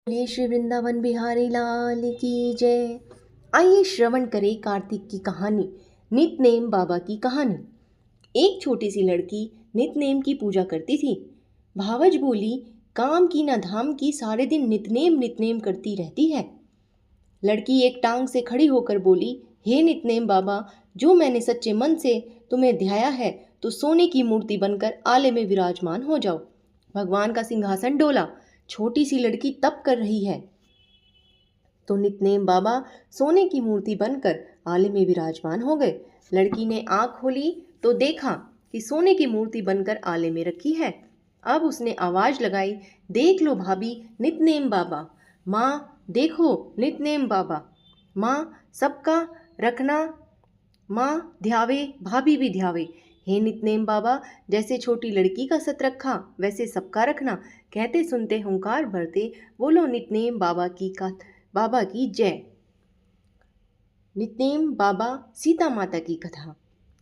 बोलिए श्री वृंदावन बिहारी लाल की जय। आइए श्रवण करें कार्तिक की कहानी, नितनेम बाबा की कहानी। एक छोटी सी लड़की नितनेम की पूजा करती थी। भावज बोली, काम की न धाम की, सारे दिन नितनेम नितनेम करती रहती है। लड़की एक टांग से खड़ी होकर बोली, हे नितनेम बाबा, जो मैंने सच्चे मन से तुम्हें ध्याया है तो सोने की मूर्ति बनकर आले में विराजमान हो जाओ। भगवान का सिंहासन डोला। छोटी सी लड़की तप कर रही है तो नितनेम बाबा सोने की मूर्ति बनकर आले में विराजमान हो गए। लड़की ने आंख खोली तो देखा कि सोने की मूर्ति बनकर आले में रखी है। अब उसने आवाज लगाई, देख लो भाभी, नितनेम बाबा। माँ देखो, नितनेम बाबा। माँ सबका रखना, माँ ध्यावे, भाभी भी ध्यावे। हे नितनेम बाबा, जैसे छोटी लड़की का सत रखा वैसे सबका रखना। कहते सुनते हुंकार भरते बोलो नितनेम बाबा की जय। नितनेम बाबा सीता माता की कथा।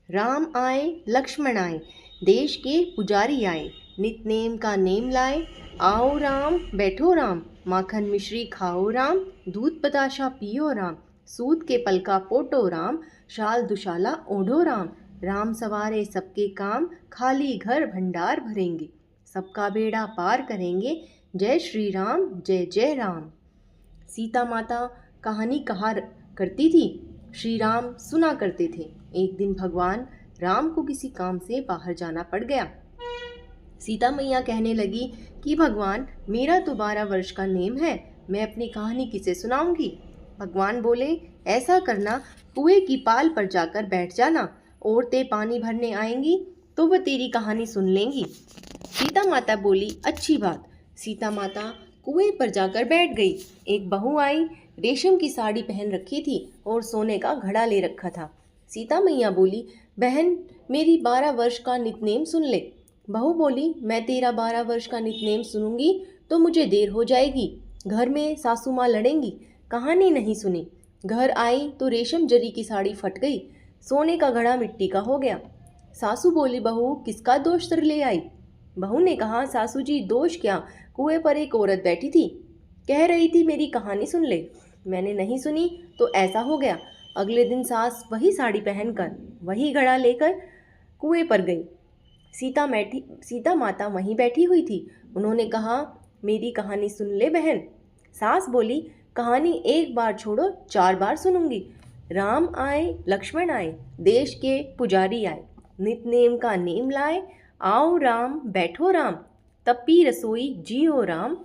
राम आए लक्ष्मण आए, देश के पुजारी आए। नितनेम का नेम लाए, आओ राम बैठो राम। माखन मिश्री खाओ राम, दूध बताशा पियो राम। सूत के पलका पोटो राम, शाल दुशाला ओढ़ो राम। राम सवारे सबके काम, खाली घर भंडार भरेंगे। सबका बेड़ा पार करेंगे, जय श्री राम जय जय राम। सीता माता कहानी कहा करती थी, श्री राम सुना करते थे। एक दिन भगवान राम को किसी काम से बाहर जाना पड़ गया। सीता मैया कहने लगी कि भगवान, मेरा तो 12 वर्ष का नेम है, मैं अपनी कहानी किसे सुनाऊंगी। भगवान बोले, ऐसा करना, कुएं की पाल पर जाकर बैठ जाना। औरतें पानी भरने आएंगी तो वह तेरी कहानी सुन लेंगी। सीता माता बोली, अच्छी बात। सीता माता कुएं पर जाकर बैठ गई। एक बहू आई, रेशम की साड़ी पहन रखी थी और सोने का घड़ा ले रखा था। सीता मैया बोली, बहन मेरी 12 वर्ष का नितनेम सुन ले। बहू बोली, मैं तेरा 12 वर्ष का नितनेम सुनूंगी तो मुझे देर हो जाएगी, घर में सासू माँ लड़ेंगी। कहानी नहीं सुनी। घर आई तो रेशम जरी की साड़ी फट गई, सोने का घड़ा मिट्टी का हो गया। सासू बोली, बहू किसका दोष तर ले आई। बहू ने कहा, सासू जी दोष क्या, कुएं पर एक औरत बैठी थी, कह रही थी मेरी कहानी सुन ले। मैंने नहीं सुनी तो ऐसा हो गया। अगले दिन सास वही साड़ी पहनकर वही घड़ा लेकर कुएं पर गई। सीता माता वहीं बैठी हुई थी। उन्होंने कहा, मेरी कहानी सुन ले बहन। सास बोली, कहानी एक बार छोड़ो 4 बार सुनूंगी। राम आए लक्ष्मण आए, देश के पुजारी आए। नितनेम का नेम लाए, आओ राम बैठो राम। तपी रसोई जियो राम,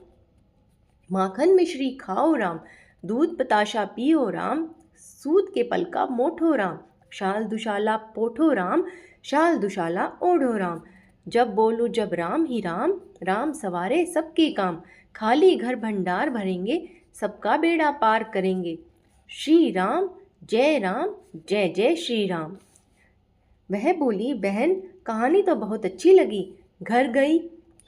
माखन मिश्री खाओ राम। दूध बताशा पियो राम, सूत के पलका मोठो राम। शाल दुशाला पोठो राम, शाल दुशाला ओढ़ो राम। जब बोलूं जब राम ही राम, राम सवारे सबके काम। खाली घर भंडार भरेंगे, सबका बेड़ा पार करेंगे। श्री राम जय जय श्री राम। वह बोली, बहन कहानी तो बहुत अच्छी लगी। घर गई,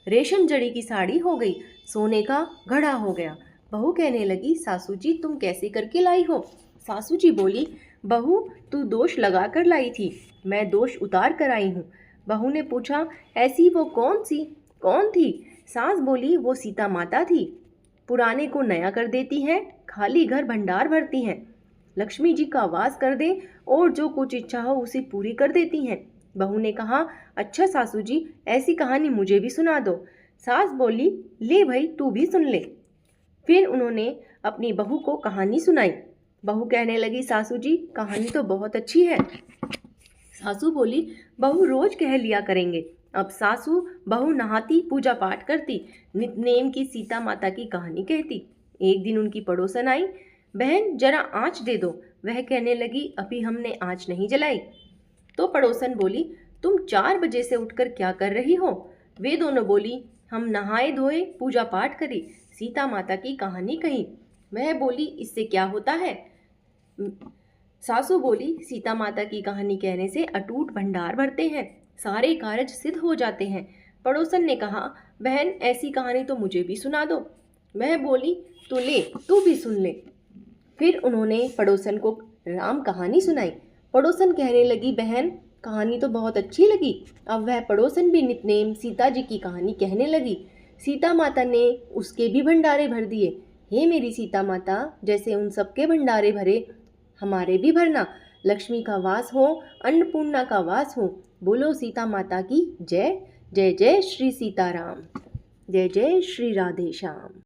रेशम जड़ी की साड़ी हो गई, सोने का घड़ा हो गया। बहू कहने लगी, सासू जी तुम कैसे करके लाई हो। सासू जी बोली, बहू तू दोष लगा कर लाई थी, मैं दोष उतार कर आई हूँ। बहू ने पूछा, ऐसी वो कौन थी। सास बोली, वो सीता माता थी, पुराने को नया कर देती हैं, खाली घर भंडार भरती हैं, लक्ष्मी जी का वास कर दे और जो कुछ इच्छा हो उसे पूरी कर देती हैं। बहू ने कहा, अच्छा सासू जी ऐसी कहानी मुझे भी सुना दो। सास बोली, ले भाई तू भी सुन ले। फिर उन्होंने अपनी बहू को कहानी सुनाई। बहू कहने लगी, सासू जी कहानी तो बहुत अच्छी है। सासू बोली, बहू रोज कह लिया करेंगे। अब सासू बहू नहाती, पूजा पाठ करती, नितनेम की सीता माता की कहानी कहती। एक दिन उनकी पड़ोसन आई, बहन जरा आँच दे दो। वह कहने लगी, अभी हमने आँच नहीं जलाई। तो पड़ोसन बोली, तुम 4 बजे से उठकर क्या कर रही हो। वे दोनों बोली, हम नहाए धोए, पूजा पाठ करी, सीता माता की कहानी कही। वह बोली, इससे क्या होता है। सासू बोली, सीता माता की कहानी कहने से अटूट भंडार भरते हैं, सारे कार्य सिद्ध हो जाते हैं। पड़ोसन ने कहा, बहन ऐसी कहानी तो मुझे भी सुना दो। वह बोली, तो ले तू भी सुन ले। फिर उन्होंने पड़ोसन को राम कहानी सुनाई। पड़ोसन कहने लगी, बहन कहानी तो बहुत अच्छी लगी। अब वह पड़ोसन भी नितनेम सीता जी की कहानी कहने लगी। सीता माता ने उसके भी भंडारे भर दिए। हे मेरी सीता माता, जैसे उन सबके भंडारे भरे, हमारे भी भरना। लक्ष्मी का वास हो, अन्नपूर्णा का वास हो। बोलो सीता माता की जय। जय जय श्री सीताराम। जय जय श्री राधे श्याम।